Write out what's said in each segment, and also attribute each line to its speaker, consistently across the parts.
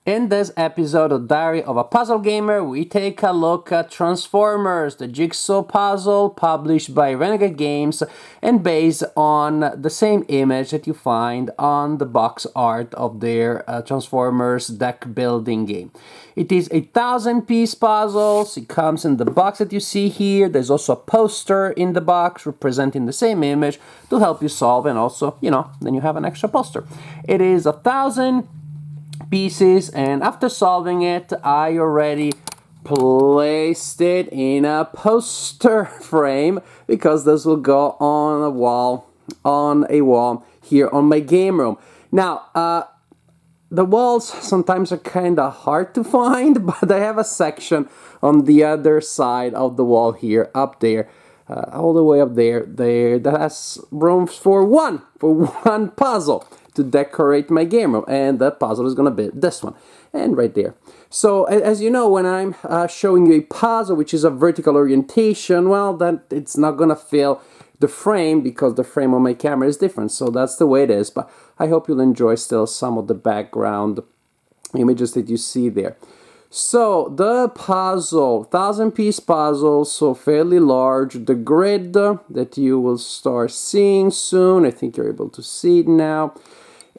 Speaker 1: In this episode of Diary of a Puzzle Gamer, we take a look at Transformers, the jigsaw puzzle published by Renegade Games and based on the same image that you find on the box art of their Transformers deck building game. It is a 1,000-piece puzzle. It comes in the box that you see here. There's also a poster in the box representing the same image to help you solve, and also, then you have an extra poster. It is 1,000 pieces, and after solving it, I already placed it in a poster frame because this will go on a wall here on my game room. Now, the walls sometimes are kind of hard to find, but I have a section on the other side of the wall here, up there, all the way up there, that has room for one puzzle to decorate my game room, and that puzzle is gonna be this one, and right there. So as you know, when I'm showing you a puzzle which is a vertical orientation, well, then it's not gonna fill the frame because the frame on my camera is different, so that's the way it is. But I hope you'll enjoy still some of the background images that you see there. So the puzzle, 1,000-piece puzzle, so fairly large. The grid that you will start seeing soon, I think you're able to see it now.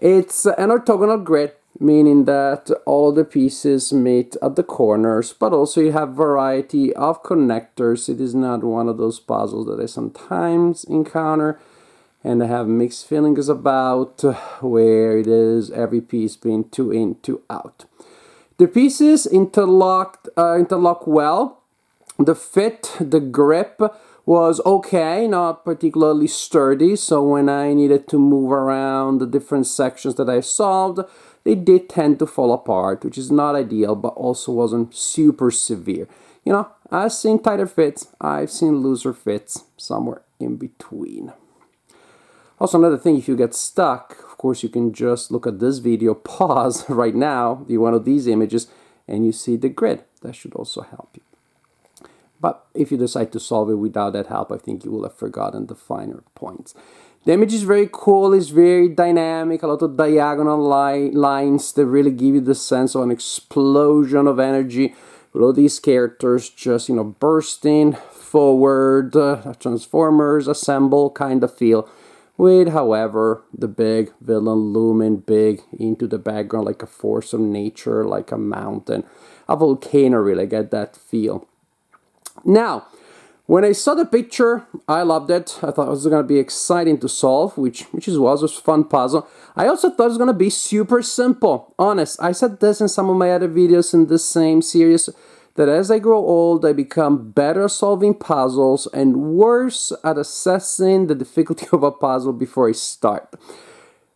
Speaker 1: It's an orthogonal grid, meaning that all the pieces meet at the corners, but also you have variety of connectors. It is not one of those puzzles that I sometimes encounter and I have mixed feelings about, where it is every piece being 2 in, 2 out. The pieces interlock well. The fit, the grip was okay, not particularly sturdy, so when I needed to move around the different sections that I solved, they did tend to fall apart, which is not ideal, but also wasn't super severe. I've seen tighter fits, I've seen looser fits, somewhere in between. Also, another thing, if you get stuck, of course, you can just look at this video, pause right now, view one of these images, and you see the grid. That should also help you. But if you decide to solve it without that help, I think you will have forgotten the finer points. The image is very cool, it's very dynamic, a lot of diagonal lines that really give you the sense of an explosion of energy with all these characters just, bursting forward, Transformers assemble kind of feel, with, however, the big villain looming big into the background like a force of nature, like a mountain, a volcano, really get that feel. Now, when I saw the picture, I loved it. I thought it was going to be exciting to solve, which was a fun puzzle. I also thought it was going to be super simple. Honest, I said this in some of my other videos in this same series, that as I grow old, I become better at solving puzzles and worse at assessing the difficulty of a puzzle before I start.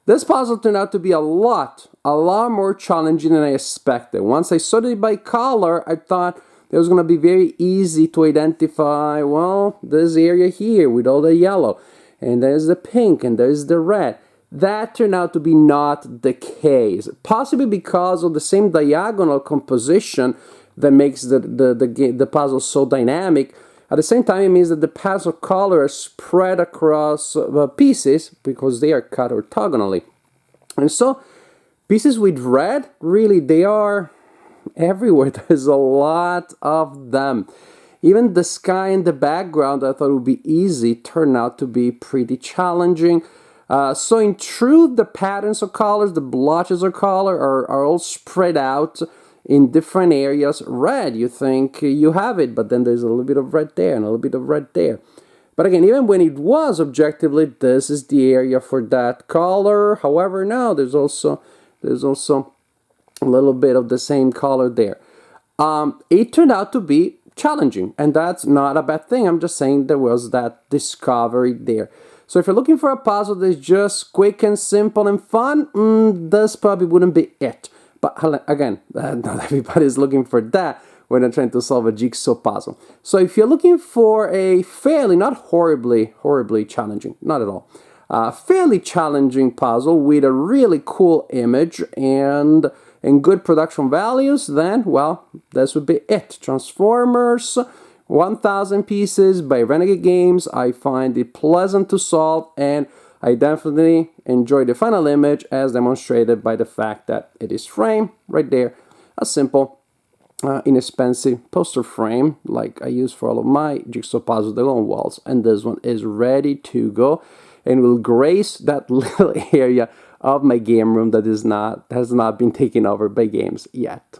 Speaker 1: This puzzle turned out to be a lot more challenging than I expected. Once I sorted it by color, I thought it was going to be very easy to identify, well, this area here with all the yellow, and there's the pink, and there's the red. That turned out to be not the case, possibly because of the same diagonal composition that makes the puzzle so dynamic. At the same time, it means that the puzzle color is spread across pieces because they are cut orthogonally. And so, pieces with red, really, they are everywhere. There's a lot of them. Even the sky in the background I thought would be easy turned out to be pretty challenging. So in truth, the patterns of colors, the blotches of color are all spread out in different areas. Red, you think you have it, but then there's a little bit of red there and a little bit of red there. But again, even when it was objectively, this is the area for that color. However, now there's also a little bit of the same color there. It turned out to be challenging, and that's not a bad thing. I'm just saying there was that discovery there. So if you're looking for a puzzle that's just quick and simple and fun, this probably wouldn't be it. But again, not everybody's looking for that when they're trying to solve a jigsaw puzzle. So if you're looking for a fairly, not horribly challenging, not at all, fairly challenging puzzle with a really cool image and good production values, then, well, this would be it. Transformers, 1,000 pieces by Renegade Games. I find it pleasant to solve, and I definitely enjoy the final image as demonstrated by the fact that it is framed right there a simple inexpensive poster frame like I use for all of my jigsaw puzzles that go on walls, and this one is ready to go and will grace that little area of my game room that has not been taken over by games yet.